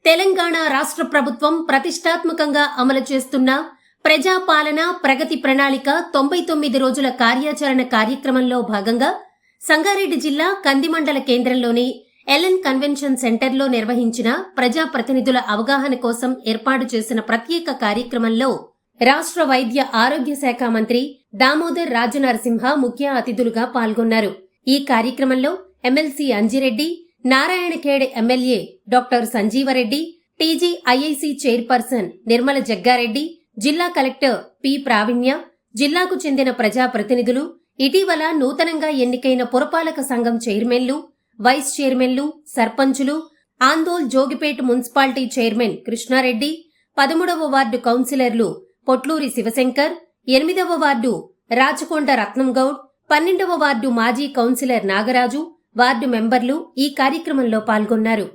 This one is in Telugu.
తెలంగాణ రాష్ట్ర ప్రభుత్వం ప్రతిష్టాత్మకంగా అమలు చేస్తున్న ప్రజాపాలన ప్రగతి ప్రణాళిక 99 రోజుల కార్యాచరణ కార్యక్రమంలో భాగంగా సంగారెడ్డి జిల్లా కంది మండల కేంద్రంలోని ఎల్ఎన్ కన్వెన్షన్ సెంటర్లో నిర్వహించిన ప్రజాప్రతినిధుల అవగాహన కోసం ఏర్పాటు చేసిన ప్రత్యేక కార్యక్రమంలో రాష్ట్ర వైద్య ఆరోగ్య శాఖ మంత్రి దామోదర్ రాజనరసింహ ముఖ్య అతిథులుగా పాల్గొన్నారు. ఈ కార్యక్రమంలో MLC Anjireddy, Narayankhed MLA doctor Sanjeevareddy, TGIIC chairperson Nirmala Jaggareddy, జిల్లా కలెక్టర్ పి ప్రావీణ్య, జిల్లాకు చెందిన ప్రజాప్రతినిధులు, ఇటీవల నూతనంగా ఎన్నికైన పురపాలక సంఘం చైర్మన్లు, వైస్ చైర్మన్లు, సర్పంచులు, ఆందోల్ జోగిపేట్ మున్సిపాలిటీ చైర్మన్ కృష్ణారెడ్డి, 13వ వార్డు కౌన్సిలర్లు పొట్లూరి శివశంకర్, 8వ వార్డు రాచకొండ రత్నంగౌడ్, 12వ వార్డు మాజీ కౌన్సిలర్ నాగరాజు, వార్డు మెంబర్లు ఈ కార్యక్రమంలో పాల్గొన్నారు.